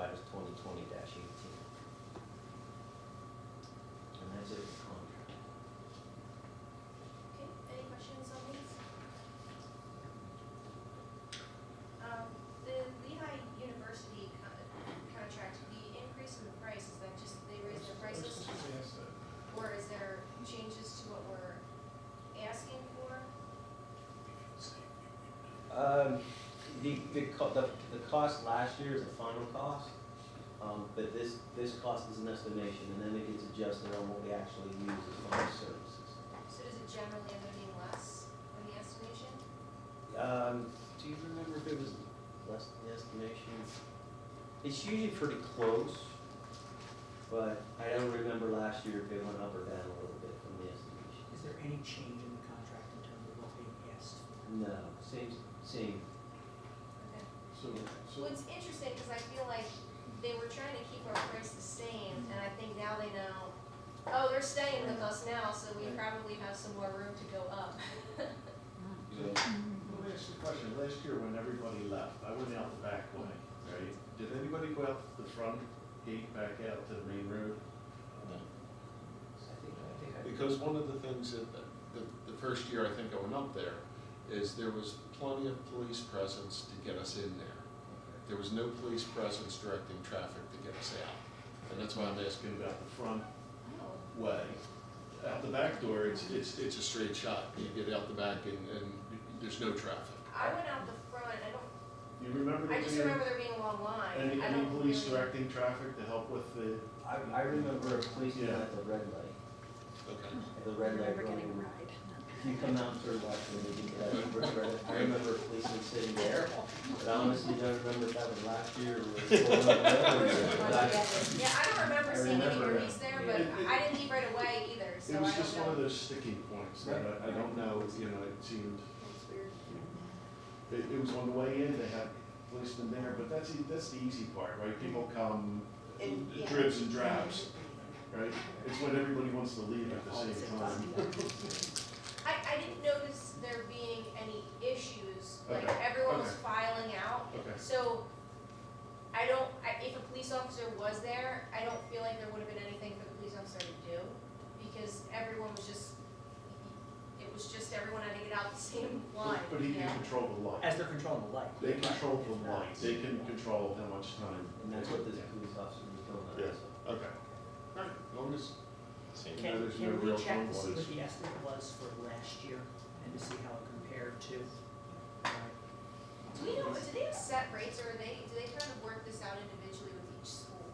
classified as 2020-18. And that's it for contract. Okay, any questions on these? The Lehigh University contract, the increase in the price, is that just they raised their prices? Or is there changes to what we're asking for? The cost last year is the final cost, but this cost is an estimation, and then it gets adjusted on what we actually use as final services. So does it generally end up being less than the estimation? Do you remember if it was less than the estimation? It's usually pretty close, but I don't remember last year if it went up or down a little bit from the estimation. Is there any change in the contract in terms of what being asked for? No, same. Okay. So, Well, it's interesting because I feel like they were trying to keep our price the same, and I think now they know, oh, they're staying with us now, so we probably have some more room to go up. so, let me ask you a question. Last year when everybody left, I went out the back way, right? Did anybody go out the front gate back out to the main road? Because one of the things that, the first year I think I went up there, is there was plenty of police presence to get us in there. There was no police presence directing traffic to get us out. And that's why I'm asking about the front Oh. way. Out the back door, It's a straight shot. You get out the back and there's no traffic. I went out the front, you remember there I just being remember there being a long line. any I don't police really- directing traffic to help with the, I remember a policeman Yeah. at the red light. Okay. At the red light going. If you come out through Washington, I remember a policeman sitting there, but I honestly don't remember if that was last year or was before. Yeah, I don't remember I seeing any remember, release there, but I didn't leave right away either, so I it don't was just one of know. those sticking points that I don't know, it seemed, It's weird. it was on the way in, they had policemen there, but that's the easy part, right? People come dribs and drabs, right? It's when everybody wants to leave at the same time. I didn't notice there being any issues, like Okay, everyone was okay. filing out. Okay. So if a police officer was there, I don't feel like there would have been anything for the police officer to do, because everyone was just, it was just everyone had to get out the same line. But he yeah. can control the light. As they're controlling the light. They control the If not, light, they can control how much time. And that's what this police officer was doing. Yeah. Okay. All right, as long as, Can, there's no can we real check to see convoys. what the estimate was for last year and to see how it compared to? Do we know, do they have set rates, or do they kind of work this out individually with each school?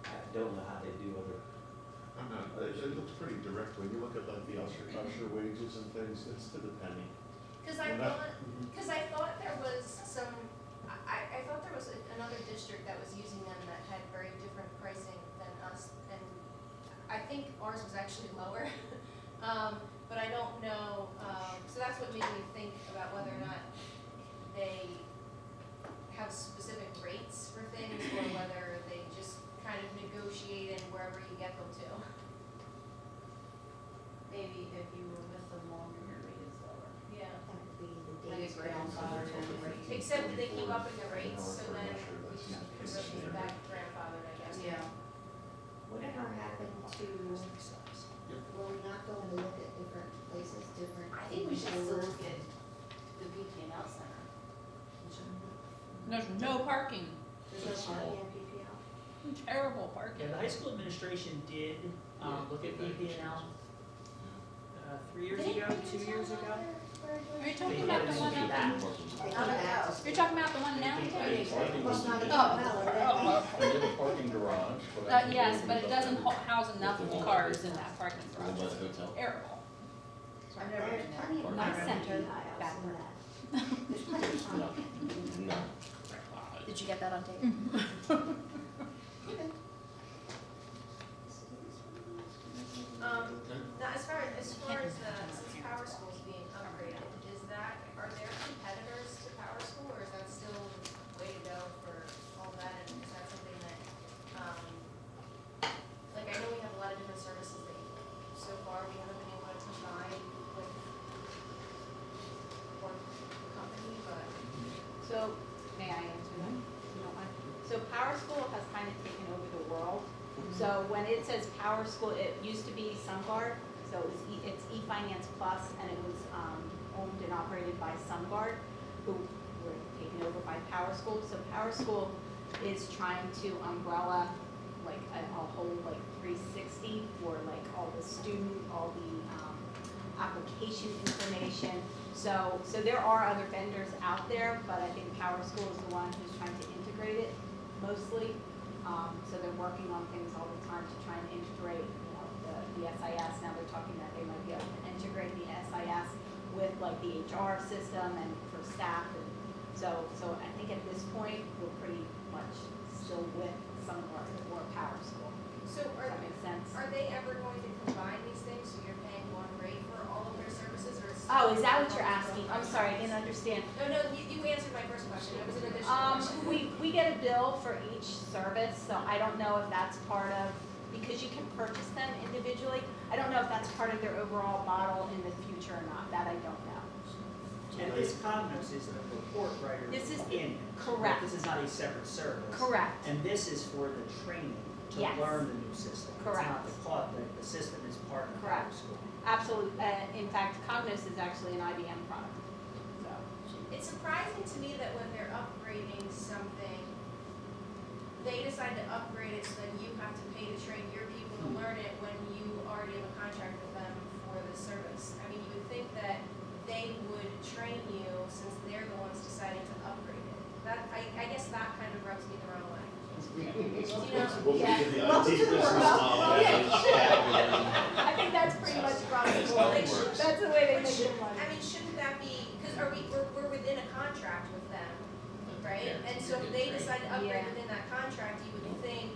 I don't know how they do other. I'm not, it looks pretty direct when you look at like the usher wages and things, it's to the penny. Cause We're I not- thought there was some, I thought there was another district that was using them that had very different pricing than us, and I think ours was actually lower. But I don't know, so that's what made me think about whether or not they have specific rates for things, or whether they just kind of negotiate in wherever you get them to. Maybe if you were with them longer, your rate is lower. Yeah. That would be the Like a dates grandfather grandfather. rate. Except they keep up with the rates, so then we can convert it back grandfathered, I guess. Yeah. Whatever happened to, were we not going to look at different places, different? I think we should still stores? look at the BPNL center. There's no parking, There's no parking at PPL? terrible parking. Yeah, the high school administration did, look at BPNL, 3 years They ago, didn't 2 years ago. Are you talking about the one up in, They come back to you're talking about the one now? Well, not at Oh. PPL, They have a parking garage, but I think Yes, they but it would doesn't love house enough cars in that parking to garage. live by the hotel. Terrible. I've never There's been there. plenty of Nice parking center, in the aisles bad and part. that. There's plenty of parking. No. Did you get that on tape? Now, as far as since Power School is being upgraded, are there competitors to Power School, or is that still the way to go for all that, and is that something that, like, I know we have a lot of different services that, so far, we haven't been able to combine with one company, but. So, may I answer So Power School has kind of taken over the world. So when it says Power School, it used to be SunGard, so it's eFinance Plus, and it was owned and operated by SunGard, who were taken over by Power School. So Power School is trying to umbrella like a whole like 360 for like all the student, all the application information. So there are other vendors out there, but I think Power School is the one who's trying to integrate it mostly. So they're working on things all the time to try and integrate, you know, the SIS. Now they're talking that they might be able to integrate the SIS with like the HR system and for staff. And so I think at this point, we're pretty much still with SunGard or Power School. So Does that make sense? are they ever going to combine these things, so you're paying one rate for all of their services, or is? Oh, is that what you're asking? I'm sorry, I didn't understand. No, you answered my first question, it was an additional question. We get a bill for each service, so I don't know if that's part of, because you can purchase them individually. I don't know if that's part of their overall model in the future or not, that I don't know. And this Cognos is the report writer This is- in. correct. This is not a separate service. Correct. And this is for the training to Yes. learn the new system. Correct. It's not the system is part of Power Correct. School. Absolutely, in fact, Cognos is actually an IBM product, so. It's surprising to me that when they're upgrading something, they decide to upgrade it so that you have to pay to train your people to learn it when you already have a contract with them for the service. I mean, you would think that they would train you since they're the ones deciding to upgrade it. That, I guess that kind of rubs me the wrong way. What we Yeah. did the IT business model. I think that's pretty much across the That's board. how it works. That's the way they But make should- their money. I mean, shouldn't that be, because we're within a contract with them, right? And so if they decide to upgrade Yeah. within that contract, you would think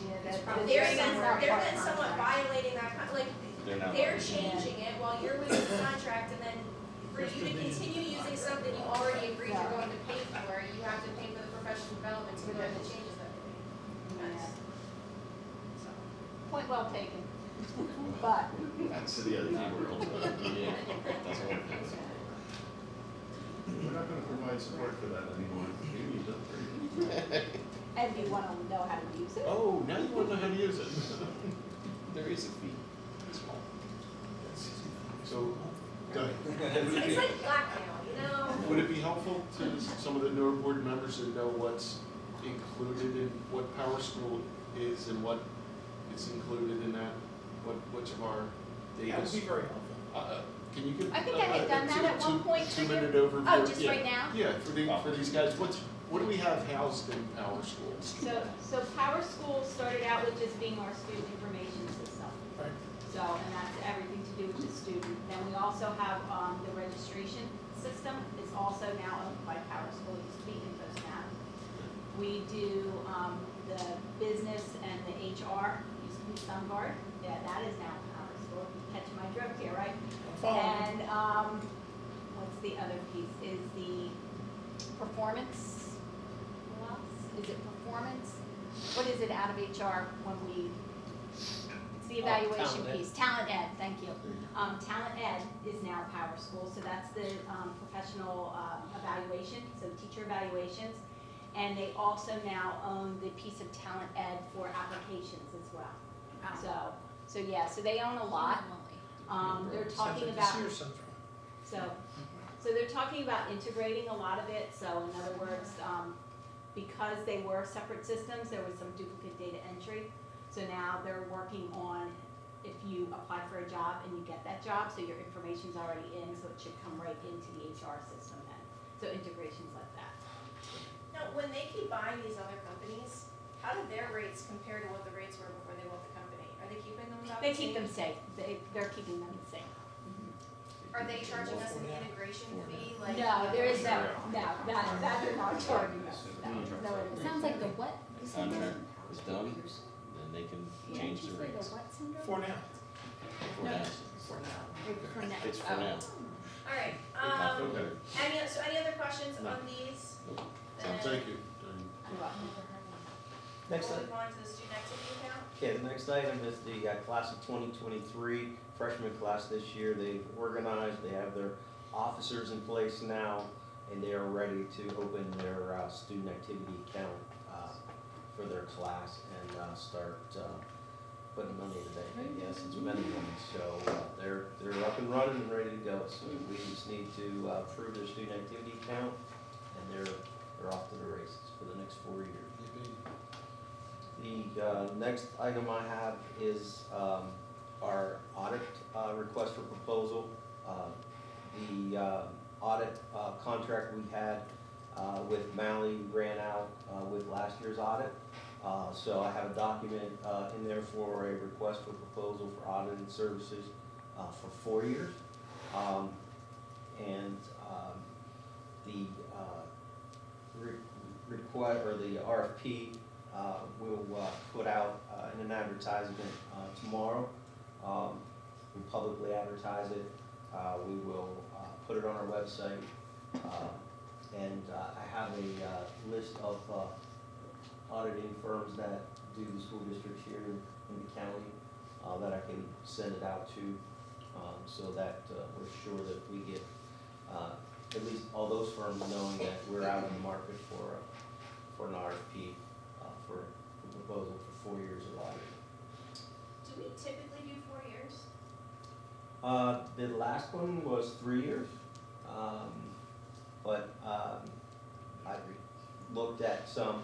Yeah, that- probably they're that's then, somewhere they're part then somewhat contract. violating that, like, They're not. they're changing it while you're within the contract, and then for you to continue using something you already agreed you're going to pay for, you have to pay for the professional development to go and the changes that they make. Yeah. So. Point well taken. But, That's the IT world. Yeah, that's what it is. We're not gonna provide support for that anymore. Maybe it's upgraded. and you wanna know how to use it? Oh, now you wanna know how to use it. There is a fee, it's small. So, Doug, It's like blackmail, you know? would it be helpful to some of the newer board members to know what's included in what Power School is and what is included in that? Which of our data? very helpful. Can you give? I think I had done that at one point for you. 2-minute overview? Oh, just Yeah. right now? Yeah, for these guys, what do we have housed in Power School? So Power School started out with just being our student information system. Right. So, and that's everything to do with the student. Then we also have, the registration system is also now owned by Power School, it used to be InfoSnap. We do, the business and the HR, used to be SunGard, yeah, that is now Power School, catching my drift here, right? And, what's the other piece, is the performance, what else? Is it performance? What is it out of HR when we, it's the evaluation Talent Ed. piece, Talent Ed, thank you. Talent Ed is now Power School, so that's the, professional, evaluation, so teacher evaluations. And they also now own the piece of Talent Ed for applications as well. So yeah, so they own a lot. They're talking about, so they're talking about integrating a lot of it, so in other words, because they were separate systems, there was some duplicate data entry. So now they're working on, if you apply for a job and you get that job, so your information's already in, so it should come right into the HR system then. So integrations like that. Now, when they keep buying these other companies, how do their rates compare to what the rates were before they bought the company? Are they keeping them about the They same? keep them safe, they're keeping them the same. Are they charging us an integration fee like? No, there is no, that they're not charging us, no, no. it isn't. Sounds like the what? The contract is done, then they can change the rates. For now. For now. It's for now. All right, Okay. any other questions No. on these? So, thank you. Next We'll item. move on to the student activity account. Okay, the next item is the class of 2023, freshman class this year. They've organized, they have their officers in place now, and they are ready to open their student activity account for their class and start putting money in the bank, I guess, it's many money. So they're up and running and ready to go. So we just need to approve their student activity account, and they're off to the races for the next 4 years. The next item I have is our audit request for proposal. The audit contract we had with Mally ran out with last year's audit. So I have a document in there for a request for proposal for audited services for 4 years. And the request, or the RFP, we'll put out in an advertisement tomorrow. We publicly advertise it. We will put it on our website. And I have a list of auditing firms that do the school districts here in the county that I can send it out to, so that we're sure that we get at least all those firms knowing that we're out in the market for an RFP for a proposal for 4 years of auditing. Do we typically do 4 years? The last one was 3 years, but I looked at some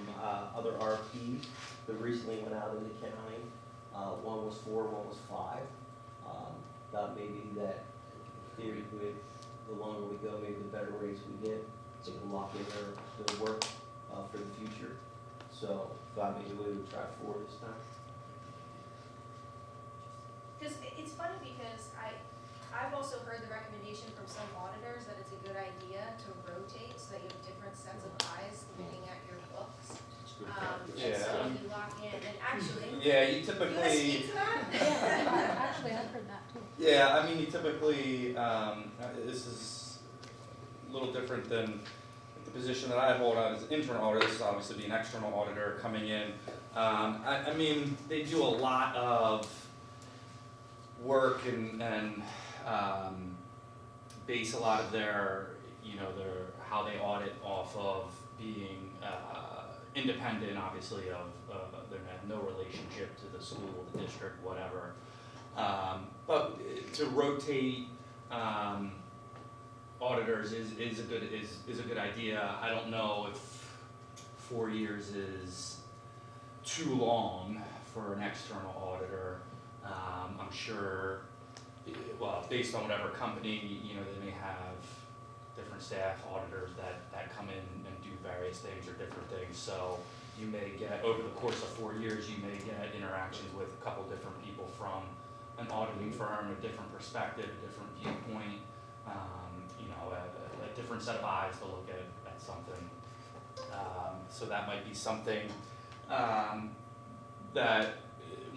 other RFPs that recently went out in the county. One was 4, one was 5. Thought maybe that in theory, the longer we go, maybe the better rates we get. They can lock in their work for the future. So thought maybe we would try 4 this time. Because it's funny because I've also heard the recommendation from some auditors that it's a good idea to rotate so that you have different sets of eyes looking at your books. And so you lock in, and actually, Yeah, you you wanna typically, speak to that? Actually, I've heard that too. yeah, I mean, you typically, this is a little different than the position that I hold as internal auditor. This is obviously being an external auditor coming in. I mean, they do a lot of work and base a lot of their, their, how they audit off of being, independent, obviously, of, they have no relationship to the school, the district, whatever. But to rotate, auditors is a good idea. I don't know if 4 years is too long for an external auditor. I'm sure, well, based on whatever company, they may have different staff auditors that come in and do various things or different things. So you may get, over the course of 4 years, you may get interactions with a couple different people from an auditing firm, a different perspective, a different viewpoint, a different set of eyes to look at something. So that might be something that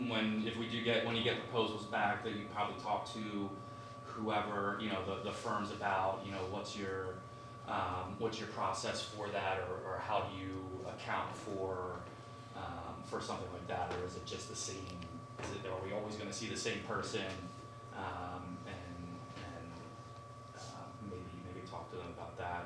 when you get proposals back, that you probably talk to whoever, the firms about, what's your process for that, or how do you account for something like that, or is it just the same? Are we always going to see the same person? Maybe talk to them about that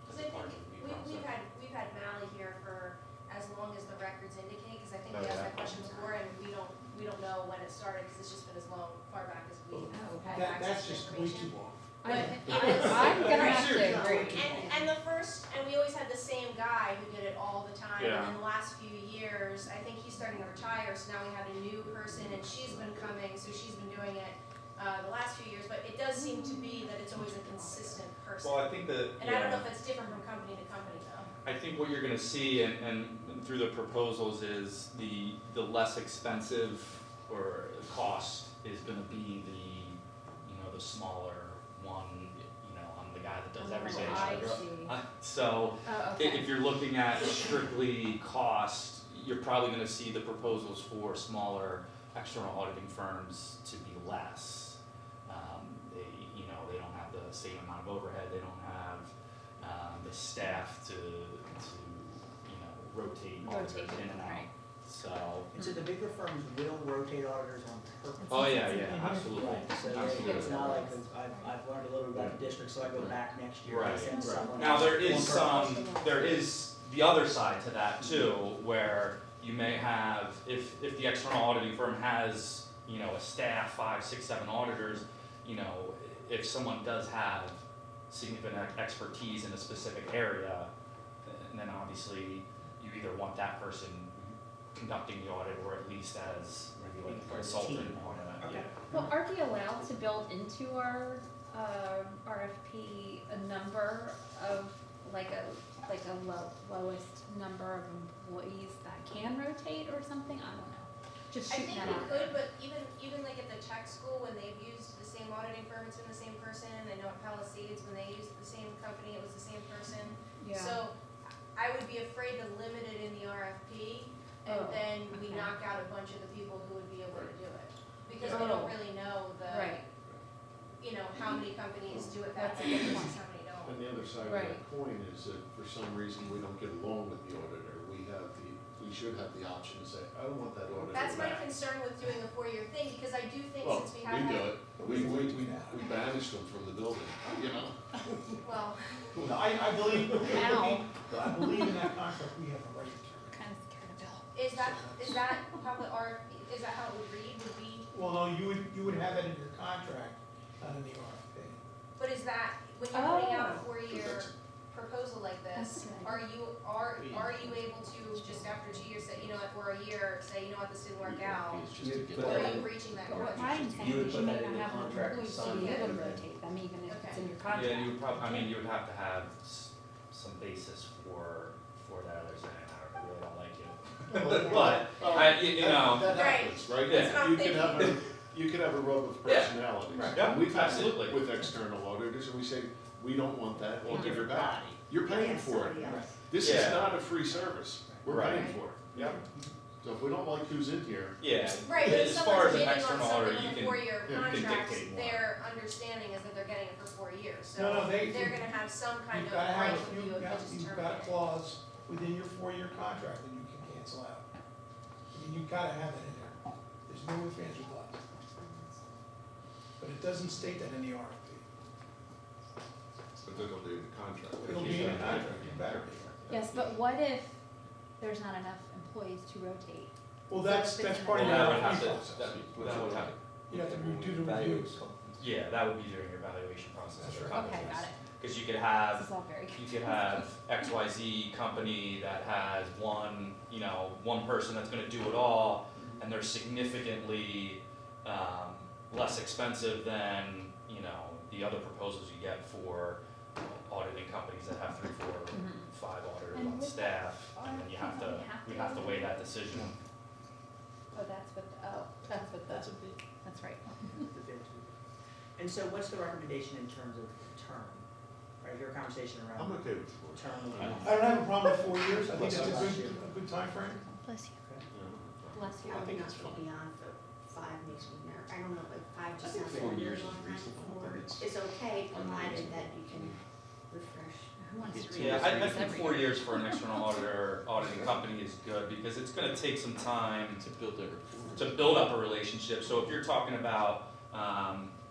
as Because I a part of think the review process. we've had Mally here for as long as the records indicate, because I think Oh, we asked yeah. that question before, and we don't know when it started, because it's just been as far back as we have Okay. access to information. long. But I'm gonna have to agree. And we always had the same guy who did it all the time, Yeah. and in the last few years, I think he's starting to retire, so now we have a new person, and she's been coming, so she's been doing it the last few years, but it does seem to be that it's always a consistent person. Well, I think that, And I don't know if it's different from company to company though. I think what you're gonna see and through the proposals is the less expensive or cost is gonna be the smaller one, I'm the guy that does everything. I see. So Oh, okay. if you're looking at strictly cost, you're probably gonna see the proposals for smaller external auditing firms to be less. They don't have the same amount of overhead, they don't have the staff to rotate auditors in and out, right. so. And so the bigger firms will rotate auditors on purpose. Oh, yeah, absolutely, Right, so absolutely. it's not like, I've learned a little about the district, so I go back next year. Right, and send right. someone Now, else there is on purpose. there is the other side to that too, where you may have, if the external auditing firm has, you know, a staff, 5, 6, 7 auditors, you know, if someone does have significant expertise in a specific area, and then obviously you either want that person conducting the audit or at least as maybe like a consultant on it, Okay. yeah. Well, are we allowed to build into our RFP a number of, like a lowest number of employees that can rotate or something? I don't know. Just I shooting think that we out could, there. but even like at the tech school, when they've used the same auditing firm, it's been the same person. I know at Palisades, when they used the same company, it was the same person. Yeah. So I would be afraid to limit it in the RFP, and Oh, then we okay. knock out a bunch of the people who would be able to do it. Because Oh. we don't really know Right. you know, how many companies do it that That's a way good versus point. how many don't. And the other side of Right. that coin is that for some reason we don't get along with the auditor, we should have the option to say, I don't want that auditor That's my back. concern with doing a 4-year thing, because I do think Well, since we we have do had, it, we banished them from the building, you know? well, No, I believe, Ow. I believe in that contract, we have a right to terminate. Kind of scared of Bill. is that how the RFP, is that how it would read, would be? Well, no, you would have that in your contract, not in the RFP. But is that, when you're putting out a Oh. 4-year That's- proposal like this, That's good. are you able to just after 2 years say, you know what, or a year, say, you know what, this didn't work out? It's just to get But Or that are that. you breaching that But what contract? I'm You saying would is you put may that not in the have enough contract to employees to sign be able to it. rotate them, even if it's Okay. in your contract. Yeah, you would I mean, you would have to have some basis for that, other saying, I really don't like you. But, you know, That Right. happens, right? That's what I'm You can have you can have a rub of Yeah. personalities. Right. Yeah, We've had absolutely. it with external auditors, and we say, we don't want that In auditor your back. body. You're paying for it. This is Yeah. not a free service. We're Right. paying for it. Yep. So if we don't like who's in here, Yeah, Right, but if as far someone's as an bidding on external something auditor, on you a can, 4-year you can contract, dictate more. their understanding is that they're getting it for 4 years, No, no, so they- they're gonna have some kind You've of gotta right have, with you if they just you've got a terminate it. clause within your 4-year contract that you can cancel out. I mean, you've gotta have that in there. There's no ifs, ands, or buts. But it doesn't state that in the RFP. but then it'll be in the contract. It'll be in the contract, you better be. Yes, but what if there's not enough employees to rotate? Well, that's part of well, your that would have RFP to, process. that would have, You have to do the reviews. yeah, that would be during your evaluation process. That's of the right. Okay, companies. got it. Cause you could This have, is all very. you could have XYZ company that has one person that's gonna do it all, and they're significantly, less expensive than, the other proposals you get for auditing companies that have 3, 4, Mhm. 5 auditors And on with staff, and then you have to, we have to weigh that decision. Oh, that's what That's a big. that's right. The bid. And so what's the recommendation in terms of term? Right, your conversation I'm around okay with 4. term. I don't- I don't have a problem with 4 years. I think Bless that's you. a good timeframe. Bless you. Bless you. I think it's fine. Beyond for 5 makes me nervous. I don't know, like 5 just I think sounds 4 like a years really is long time. reasonable. I 4 think it's is okay, provided unreasonable. that you can refresh. Who wants to It's- read Yeah, this? I Reads think every 4 year. years for an external auditing company is good, because it's gonna take some time To build their rapport. to build up a relationship. So if you're talking about,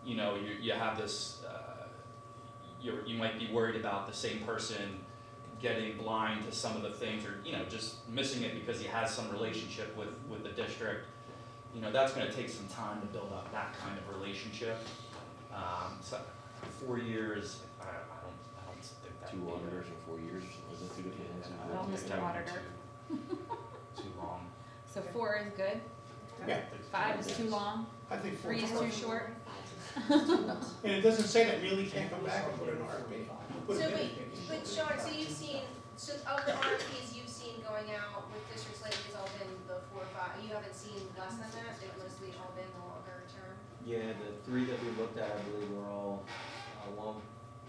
you have this, you might be worried about the same person getting blind to some of the things, or, just missing it because he has some relationship with the district. That's gonna take some time to build up that kind of relationship. So 4 years, I don't think that 2 would be a- auditors in 4 years, was that 2 different ones? I Well, don't think Mr. that would be Auditor. Too long. So 4 is good, Yeah, 5 is too long, I think 4 3 is too short. And it doesn't say that really can't come back and put an RFP. Put So a bid wait, in. but Sean, so you've seen, so of the RFPs you've seen going out with districts lately, it's all been the 4 or 5, you haven't seen less than that, they've mostly all been the longer term? Yeah, the 3 that we looked at, I believe were all, one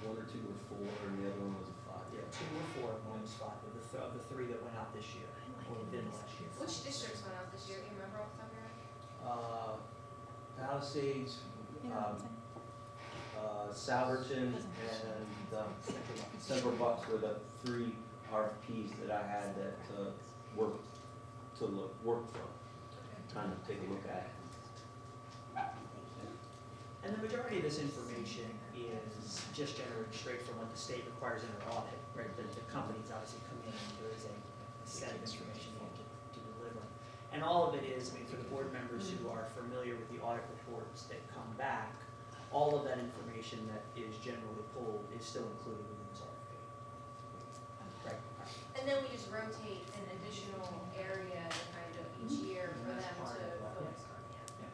or 2 or 4, and the other one was a 5. Yeah, 2 or 4, one was 5, of the 3 that went out this year, or within last year. Which districts went out this year, do you remember off the top of your head? Palisades, You know what I'm saying? Salverton, and Central Bucks were the 3 RFPs that I had that work from, trying to take a look at. And the majority of this information is just generated straight from what the state requires in our audit, right? The companies obviously come in, and there is a set of information you have to deliver. And all of it is, I mean, for the board members who are familiar with the audit reports that come back, all of that information that is generally pulled is still included within this RFP. Right. And then we just rotate an additional area kind of each year for And them that's part to of that, focus on, yeah.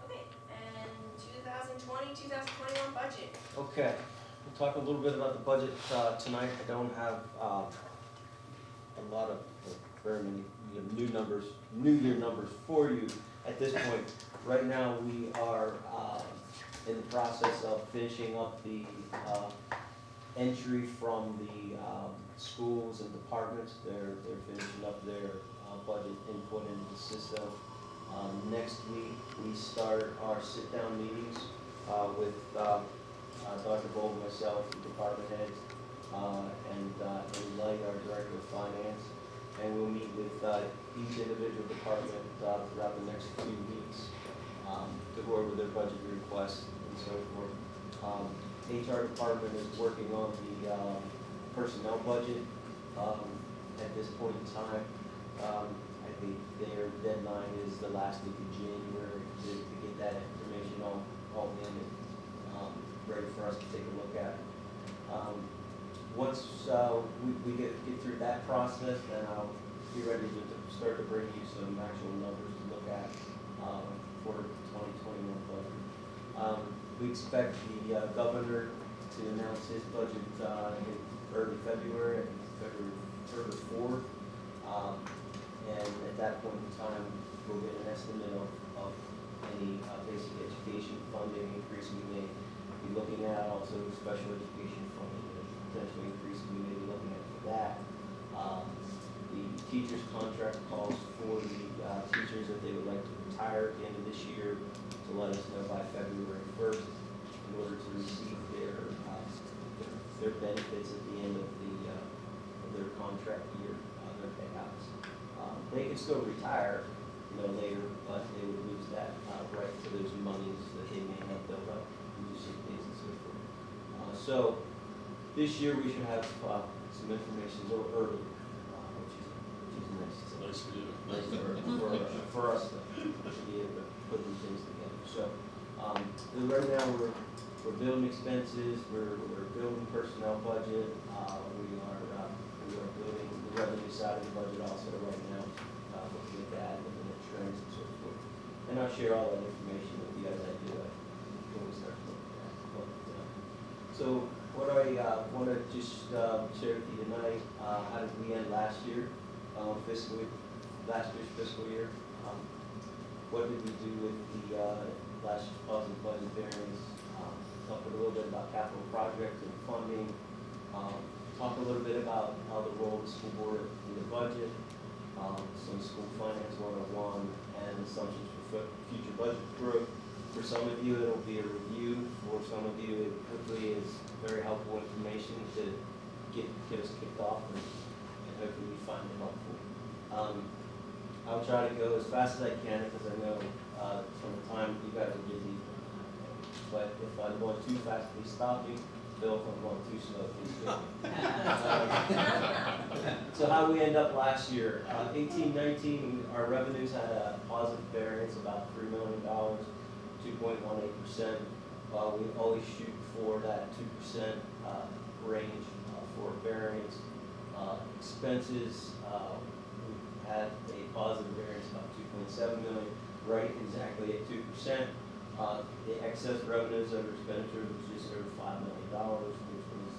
Okay, and 2020-2021 budget. Okay, we'll talk a little bit about the budget tonight. I don't have a lot of, very many new numbers, new year numbers for you at this point. Right now, we are in the process of finishing up the entry from the schools and departments. They're finishing up their budget input into the system. Next week, we start our sit-down meetings with Dr. Gold, myself, the department heads, and Light, our director of finance. And we'll meet with each individual department throughout the next few weeks to go over their budget requests and so forth. HR department is working on the personnel budget at this point in time. I think their deadline is the last week of January to get that information all in and ready for us to take a look at. Once we get through that process, then I'll be ready to start to bring you some actual numbers to look at for 2021 budget. We expect the governor to announce his budget in early February, February 3rd or 4th. And at that point in time, we'll get an estimate of any basic education funding increase we may be looking at, also special education funding, potential increase we may be looking at for that. The teacher's contract calls for the teachers that they would like to retire at the end of this year to let us know by February 1st in order to receive their benefits at the end of their contract year, their payouts. They can still retire, later, but they would lose that right to those monies that they may have built up, sick days and so forth. So this year we should have some information a little early, which is nice. Nice for you. Nice for us to be able to put these things together. So right now we're building expenses, we're building personnel budget, we are building the revenue side of the budget also right now, looking at that, looking at trends and so forth. And I'll share all that information with you as I do it when we start looking at it. So what I want to just share with you tonight, how did we end last year, last year's fiscal year? What did we do with the last year's positive budget variance? Talk a little bit about capital projects and funding. Talk a little bit about how the role of the school board in the budget, some school finance 101, and assumptions for future budget growth. For some of you, it'll be a review. For some of you, it hopefully is very helpful information to get us kicked off and hopefully you find it helpful. I'll try to go as fast as I can because I know from the time you guys are busy. But if I'm going too fast, please stop me. Bill, if I'm going too slow, please do. So how we end up last year? 18-19, our revenues had a positive variance about $3 million, 2.18%. We always shoot for that 2% range for variance. Expenses, we had a positive variance about 2.7 million, right exactly at 2%. The excess revenues over expenditures was just over $5 million, which was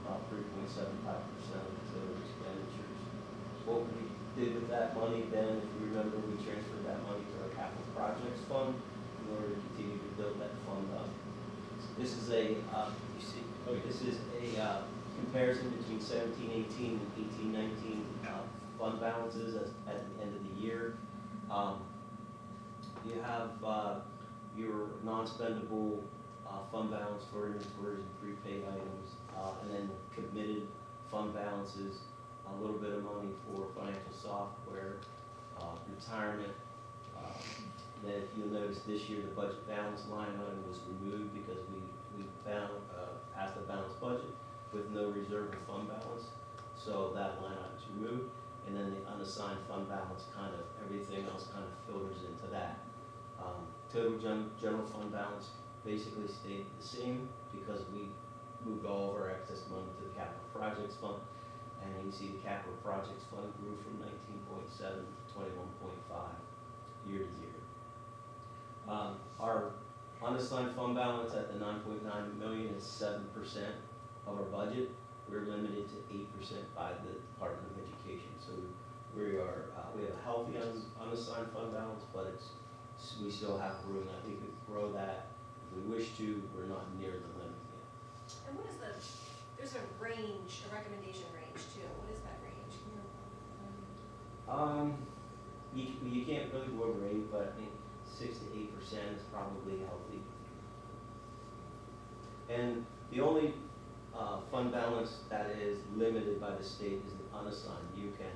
about 3.75% of the total expenditures. What we did with that money then, if you remember, we transferred that money to our capital projects fund in order to continue to build that fund up. This is a comparison between 17-18 and 18-19 fund balances at the end of the year. You have your non-spendable fund balance for inventories and prepaid items, and then committed fund balances, a little bit of money for financial software, retirement, then if you'll notice this year, the budget balance line item was removed because we passed a balanced budget with no reserve or fund balance. So that line item is removed, and then the unassigned fund balance, kind of, everything else kind of filters into that. Total general fund balance basically stayed the same because we moved all of our excess money to the capital projects fund. And you can see the capital projects fund grew from 19.7 to 21.5 year to year. Our unassigned fund balance at the 9.9 million is 7% of our budget. We're limited to 8% by the Department of Education. So we have a healthy unassigned fund balance, but we still have room that we could grow that if we wish to. We're not near the limit yet. And what is there's a range, a recommendation range too. What is that range? Can you You can't really go over 8, but I think 6 to 8% is probably healthy. And the only fund balance that is limited by the state is the unassigned. You can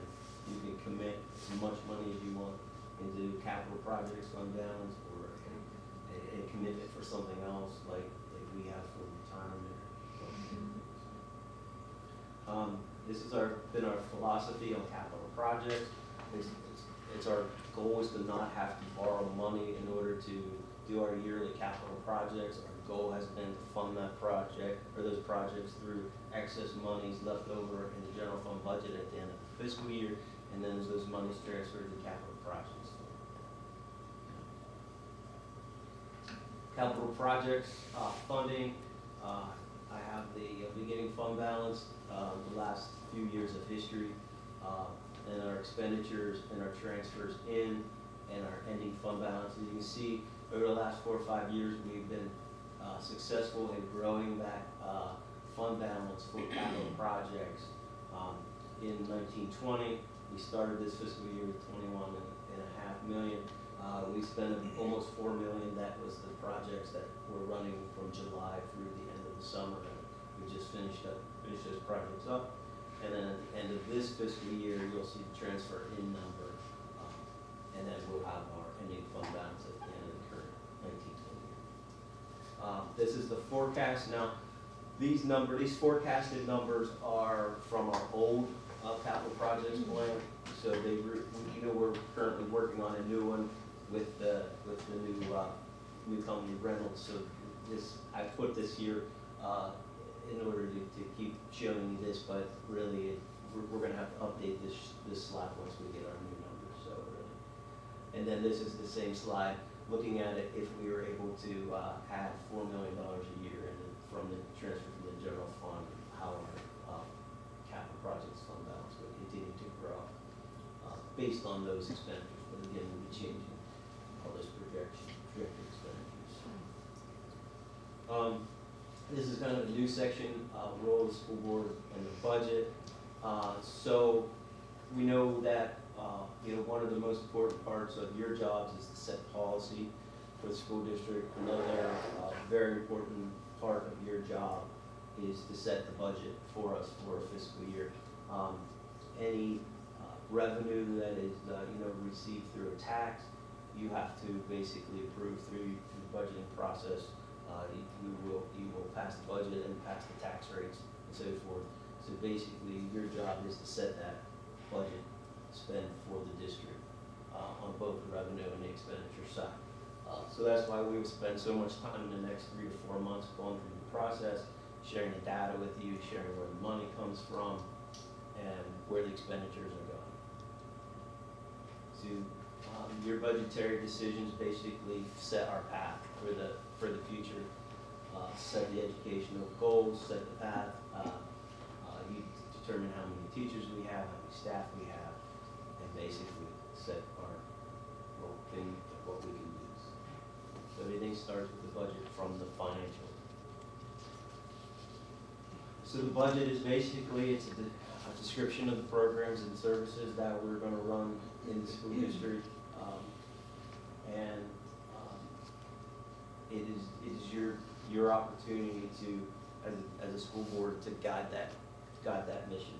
commit as much money as you want into capital projects fund balance, or a commitment for something else like we have for retirement. This has been our philosophy on capital projects. It's our goal is to not have to borrow money in order to do our yearly capital projects. Our goal has been to fund that project or those projects through excess monies left over in the general fund budget at the end of the fiscal year, and then those monies transferred to capital projects. Capital projects funding. I have the beginning fund balance, the last few years of history, and our expenditures and our transfers in, and our ending fund balance. As you can see, over the last 4 or 5 years, we've been successful in growing that fund balance for capital projects. In 1920, we started this fiscal year with 21.5 million. We spent almost 4 million. That was the projects that were running from July through the end of the summer. And we just finished those projects up. And then at the end of this fiscal year, you'll see the transfer in number. And then we'll have our ending fund balance at the end of the current 1920 year. This is the forecast. Now, these forecasted numbers are from our old capital projects plan. So we're currently working on a new one with the new company Reynolds. So I put this here in order to keep showing you this, but really we're going to have to update this slide once we get our new numbers. So really, and then this is the same slide looking at it if we were able to add $4 million a year from the transfer from the general fund, how our capital projects fund balance would continue to grow based on those expenditures. But again, we'll be changing all those projected expenditures. This is kind of a new section, role of the school board and the budget. So we know that one of the most important parts of your jobs is to set policy for the school district. Another very important part of your job is to set the budget for us for a fiscal year. Any revenue that is received through a tax, you have to basically approve through the budgeting process. You will pass the budget and pass the tax rates and so forth. So basically, your job is to set that budget spend for the district on both the revenue and the expenditure side. So that's why we will spend so much time in the next 3 to 4 months going through the process, sharing the data with you, sharing where the money comes from, and where the expenditures are going. So your budgetary decisions basically set our path for the future, set the educational goals, set the path. You determine how many teachers we have, how many staff we have, and basically set what we can use. So everything starts with the budget from the financial. So the budget is basically, it's a description of the programs and services that we're going to run in the school district. It is your opportunity to, as a school board, to guide that mission.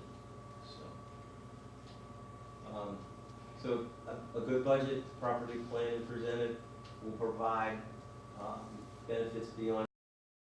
So a good budget, properly planned and presented, will provide benefits beyond